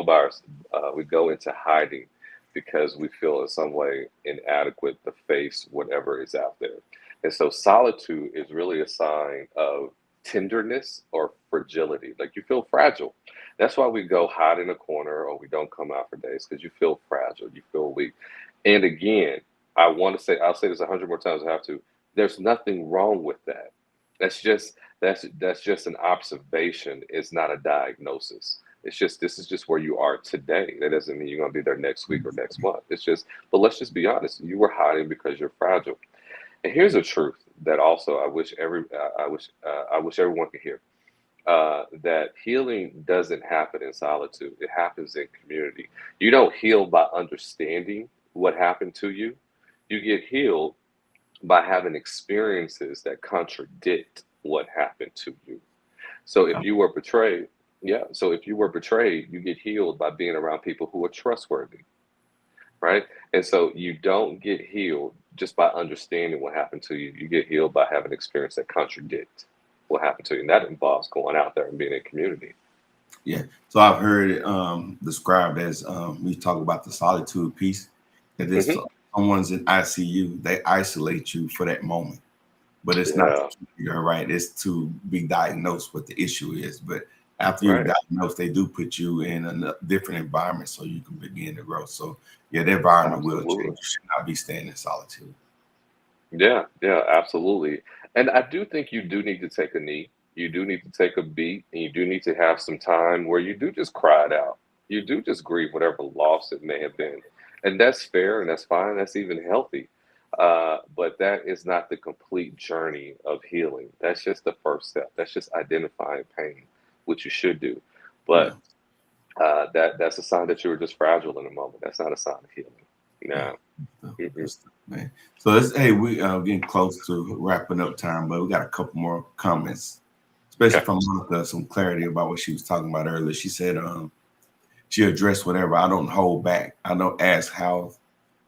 into hiding because we feel in some way inadequate to face whatever is out there. And so solitude is really a sign of tenderness or fragility. Like you feel fragile. That's why we go hide in a corner or we don't come out for days because you feel fragile, you feel weak. And again, I'll say this 100 more times I have to. There's nothing wrong with that. That's just that's just an observation. It's not a diagnosis. It's just this is just where you are today. That doesn't mean you're gonna be there next week or next month. It's just, but let's just be honest. You were hiding because you're fragile. And here's a truth that also I wish everyone could hear. That healing doesn't happen in solitude. It happens in community. You don't heal by understanding what happened to you. You get healed by having experiences that contradict what happened to you. So if you were betrayed, yeah. So if you were betrayed, you get healed by being around people who are trustworthy, right? And so you don't get healed just by understanding what happened to you. You get healed by having experience that contradict what happened to you. And that involves going out there and being in community. Yeah. So I've heard it described as we talk about the solitude piece, that this Hmm. someone's in ICU, they isolate you for that moment. But it's not to Yeah, keep you right, it's to be diagnosed what the issue is. But after you're right. diagnosed, they do put you in a different environment so you can begin to grow. So yeah, the environment will Absolutely. change. You should not be staying in solitude. Yeah, yeah, absolutely. And I do think you do need to take a knee. You do need to take a beat, and you do need to have some time where you do just cry it out. You do just grieve whatever loss it may have been. And that's fair and that's fine. That's even healthy. But that is not the complete journey of healing. That's just the first step. That's just identifying pain, which you should do. Yeah. But that's a sign that you were just fragile in the moment. That's not a sign of healing. Yeah. No. Good stuff, man. So it's, hey, we getting close to wrapping up time, but we got a couple more comments, especially Okay. from Monica, some clarity about what she was talking about earlier. She said she addressed whatever. I don't hold back. I don't ask how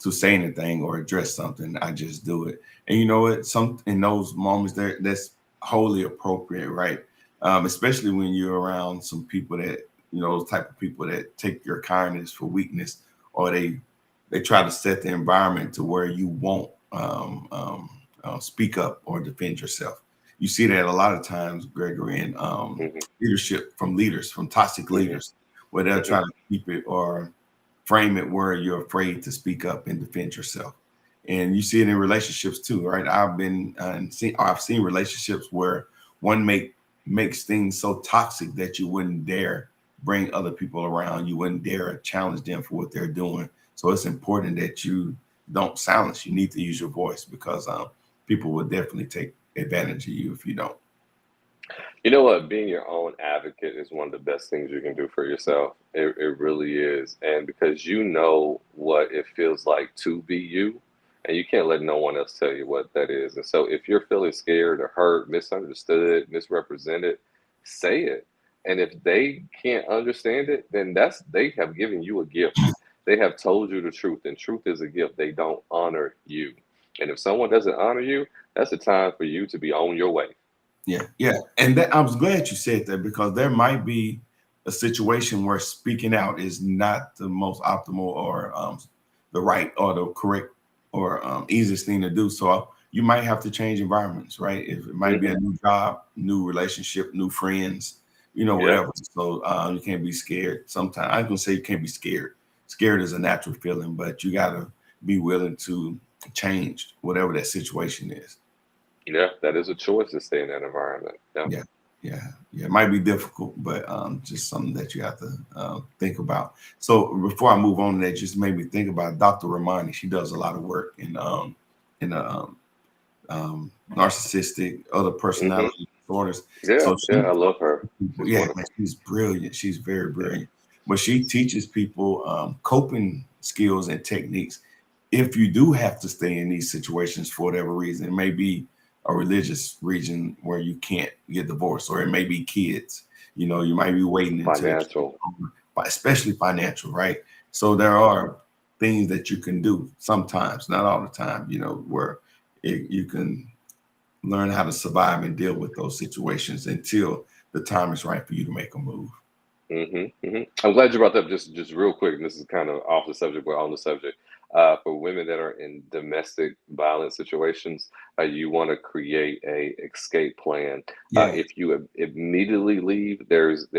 to say anything or address something. I just do it. And you know what? Some in those moments there, that's wholly appropriate, right? Especially when you're around some people that, those type of people that take your kindness for weakness, or they try to set the environment to where you won't speak up or defend yourself. You see that a lot of times, Gregory, in Mhm. leadership from leaders, from toxic Mhm. leaders, where they'll Mhm. try to keep it or frame it where you're afraid to speak up and defend yourself. And you see it in relationships too, right? I've seen relationships where one makes things so toxic that you wouldn't dare bring other people around. You wouldn't dare challenge them for what they're doing. So it's important that you don't silence. You need to use your voice, because people will definitely take advantage of you if you don't. You know what? Being your own advocate is one of the best things you can do for yourself. It really is. And because you know what it feels like to be you, and you can't let no one else tell you what that is. And so if you're feeling scared or hurt, misunderstood, misrepresented, say it. And if they can't understand it, then they have given you a gift. They have told you the truth, and truth is a gift. They don't honor you. And if someone doesn't honor you, that's a time for you to be on your way. Yeah, yeah. And that, I was glad you said that, because there might be a situation where speaking out is not the most optimal or the right or the correct or easiest thing to do. So you might have to change environments, right? If it might be Hmm. a new job, new relationship, new friends, Yeah. whatever. So you can't be scared. Sometimes I can say you can't be scared. Scared is a natural feeling, but you got to be willing to change whatever that situation is. Yeah, that is a choice to stay in that environment. Yeah. Yeah, yeah. It might be difficult, but just something that you have to think about. So before I move on to that, just made me think about Dr. Ramani. She does a lot of work in narcissistic, other Hmm. personality disorders. Yeah, So yeah, I love her. She's yeah, man, wonderful. she's brilliant. She's very Yeah. brilliant. But she teaches people coping skills and techniques. If you do have to stay in these situations for whatever reason, it may be a religious region where you can't get divorced, or it may be kids. You might be waiting until the kids Financial. are older, but especially financial, right? So there are things that you can do sometimes, not all the time, where you can learn how to survive and deal with those situations until the time is right for you to make a move. I'm glad you brought that up. Just real quick, and this is kind of off the subject, but on the subject. For women that are in domestic violence situations, you want to create a escape plan. Yeah, If you immediately leave, there's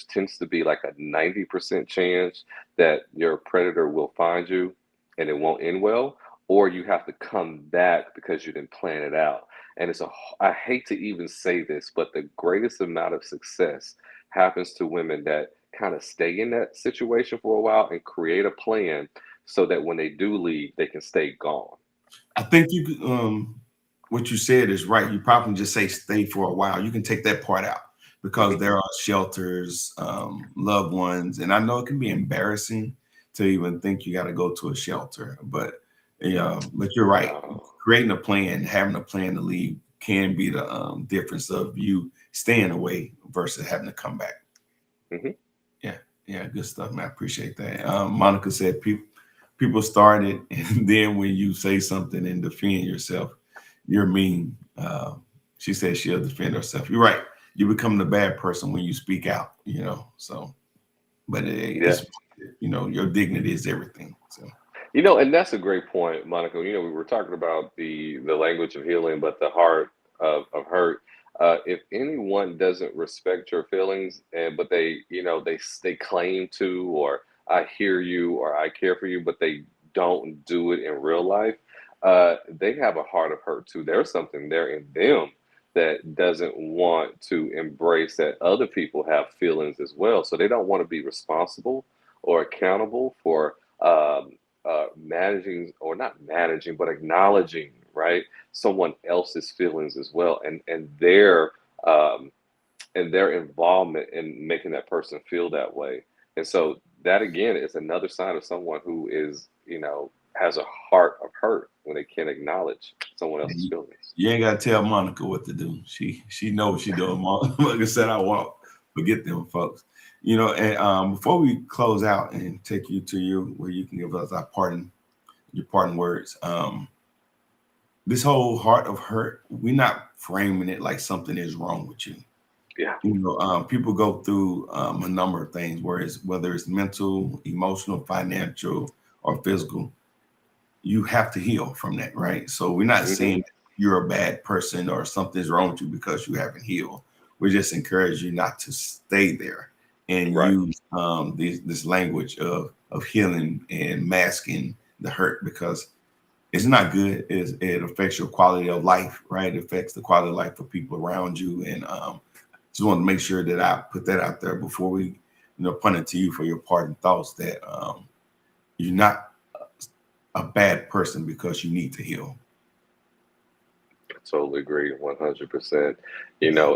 tends to be like a 90% chance that your predator will find you, and it won't end well, or you have to come back because you didn't plan it out. And I hate to even say this, but the greatest amount of success happens to women that kind of stay in that situation for a while and create a plan so that when they do leave, they can stay gone. I think what you said is right. You probably just say stay for a while. You can take that part out, because Hmm. there are shelters, loved ones, and I know it can be embarrassing to even think you got to go to a shelter, but but you're right. No. Creating a plan, having a plan to leave can be the difference of you staying away versus having to come back. Hmm. Yeah, yeah, good stuff, man. I appreciate that. Monica said people started, and then when you say something and defend yourself, you're mean. She said she'll defend herself. You're right. You become the bad person when you speak out. So, but Yeah. it's your dignity is everything. So And that's a great point, Monica. We were talking about the language of healing, but the heart of hurt. If anyone doesn't respect your feelings, and but they claim to, or I hear you, or I care for you, but they don't do it in real life, they have a heart of hurt too. There's something there in them that doesn't want to embrace that other people have feelings as well. So they don't want to be responsible or accountable for managing, or not managing, but acknowledging, right, someone else's feelings as well, um, and their involvement in making that person feel that way. And so that again is another sign of someone who is, has a heart of hurt when they can't acknowledge someone yeah, else's feelings. you ain't gotta tell Monica what to do. She knows what she doing. Like I said, I won't forget them folks. And before we close out and take you to you where you can give us our parting your parting words. This whole heart of hurt, we're not framing it like something is wrong with you. Yeah. People go through a number of things, whether it's mental, emotional, financial, or physical. You have to heal from that, right? So we're not saying you're a bad person or something's wrong with you because you haven't healed. We just encourage you not to stay there and use this language of healing and masking the hurt, because it's not good. It affects your quality of life, right? It affects the quality of life for people around you. And just want to make sure that I put that out there before we, punt it to you for your parting thoughts, that you're not a bad person because you need to heal. Totally agree, 100%.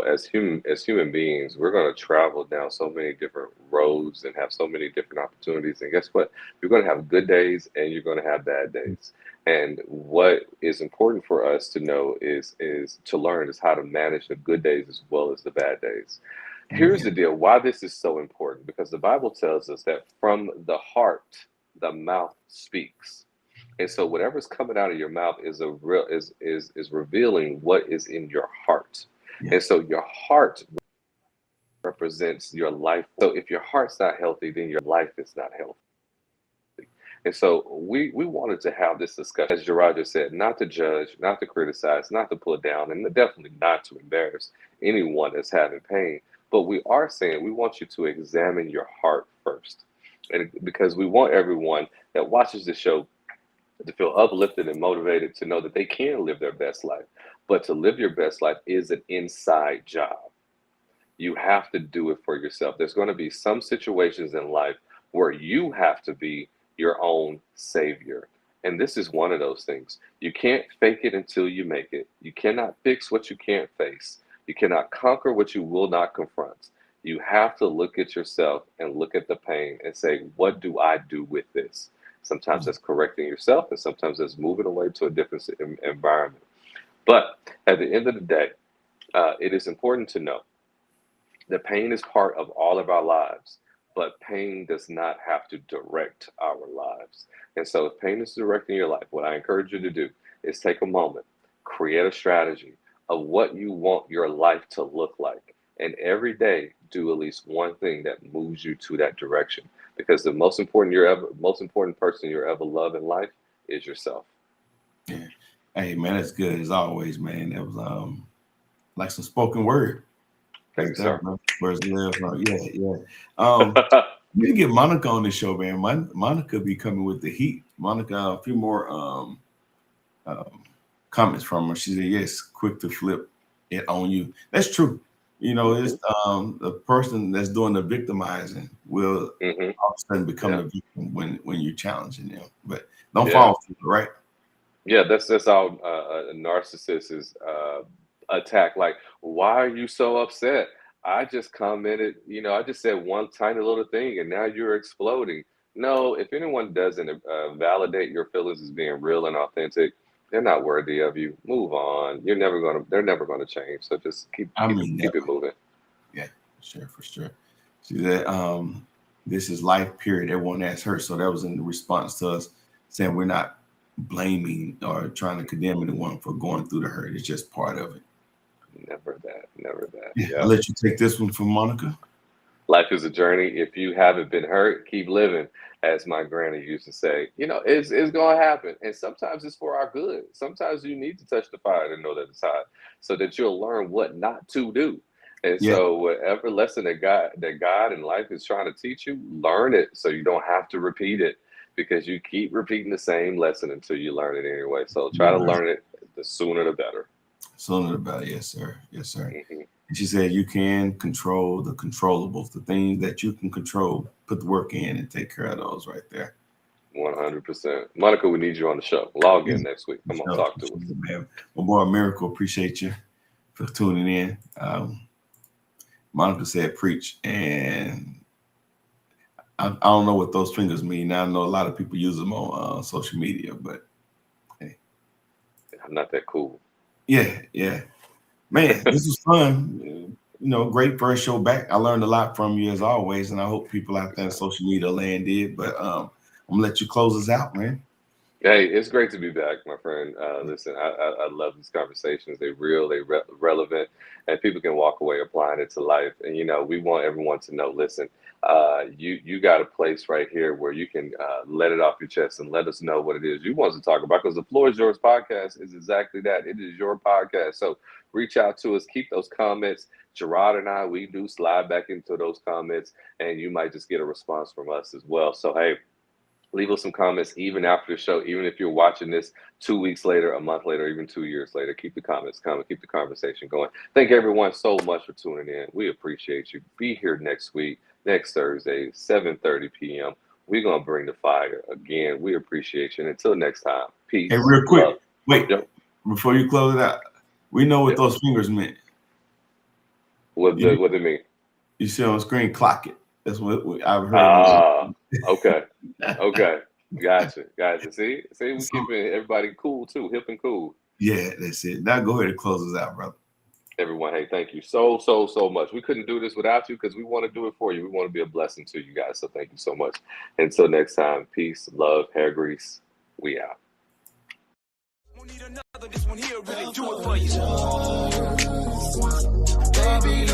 As human beings, we're going to travel down so many different roads and have so many different opportunities. And guess what? You're going to have good days and you're going to have bad days. And what is important for us to know is to learn is how to manage the good days as well as the bad days. Here's the deal: why this is so important, because the Bible tells us that from the heart, the mouth speaks. And so whatever's coming out of your mouth is revealing what is in your heart. Yeah. And so your heart represents your life. So if your heart's not healthy, then your life is not healthy. And so we wanted to have this discussion, as Gerard just said, not to judge, not to criticize, not to put down, and definitely not to embarrass anyone that's having pain. But we are saying we want you to examine your heart first. And because we want everyone that watches the show to feel uplifted and motivated to know that they can live their best life. But to live your best life is an inside job. You have to do it for yourself. There's going to be some situations in life where you have to be your own savior. And this is one of those things. You can't fake it until you make it. You cannot fix what you can't face. You cannot conquer what you will not confront. You have to look at yourself and look at the pain and say, what do I do with this? Sometimes that's correcting yourself, and sometimes that's moving away to a different environment. But at the end of the day, it is important to know that pain is part of all of our lives, but pain does not have to direct our lives. And so if pain is directing your life, what I encourage you to do is take a moment, create a strategy of what you want your life to look like. And every day, do at least one thing that moves you to that direction. Because the most important person you'll ever love in life is yourself. Yeah. Hey man, that's good as always, man. That was like some spoken word. Thank you, sir. Where's the we need to get Monica on the show, man. Monica be coming with the heat. Monica, a few more comments from her. She said, yes, quick to flip it on you. That's true. It's the person that's doing the victimizing will all of a sudden become the victim when you're challenging them. But don't fall for it, right? Yeah, that's how a narcissist is attacked. Like, why are you so upset? I just commented, I just said one tiny little thing, and now you're exploding. No, if anyone doesn't validate your feelings as being real and authentic, they're not worthy of you. Move on. They're never gonna change. So just keep it moving. Yeah, for sure. See that this is life, period. Everyone has hurt. So that was in response to us saying we're not blaming or trying to condemn anyone for going through the hurt. It's just part of it. Never that. Yeah. I'll let you take this one from Monica. Life is a journey. If you haven't been hurt, keep living. As my granny used to say, it's going to happen. And sometimes it's for our good. Sometimes you need to touch the fire to know that it's hot so that you'll learn what not to do. And so whatever lesson that God in life is trying to teach you, learn it so you don't have to repeat it, because you keep repeating the same lesson until you learn it anyway. So try to learn it. The sooner the better. Sooner the better. Yes, sir. And she said you can control the controllables, the things that you can control. Put the work in and take care of those right there. 100%. Monica, we need you on the show. Log in next week. Come on, talk to us. Man. My boy Miracle, appreciate you for tuning in. Monica said preach, and I don't know what those fingers mean. Now I know a lot of people use them on social media, but hey. I'm not that cool. Yeah. Man, this was fun. Great first show back. I learned a lot from you as always, and I hope people out there on social media land did. But I'm gonna let you close us out, man. Hey, it's great to be back, my friend. Listen, I love these conversations. They're real, relevant, and people can walk away applying it to life. And we want everyone to know. Listen, you got a place right here where you can let it off your chest and let us know what it is you want to talk about. Because the Floor is Yours podcast is exactly that. It is your podcast. So reach out to us. Keep those comments. Gerard and I, we do slide back into those comments, and you might just get a response from us as well. So hey. Leave us some comments even after the show, even if you're watching this 2 weeks later, a month later, even 2 years later. Keep the comments coming, keep the conversation going. Thank everyone so much for tuning in. We appreciate you. Be here next week, next Thursday, 7:30 p.m. We're going to bring the fire again. We appreciate you. And until next time, peace. Hey, real quick, love. wait, Yep. before you close it out, we know what Yep. those fingers meant. What do it mean? You see on the screen, clock it. That's what I've heard. Okay. Gotcha. See, we keeping everybody cool too, hip and cool. Yeah, that's it. Now go ahead and close us out, brother. Everyone, hey, thank you so much. We couldn't do this without you because we want to do it for you. We want to be a blessing to you guys. So thank you so much. Until next time, peace, love, hair grease. We out. This one here really do it for you. Baby,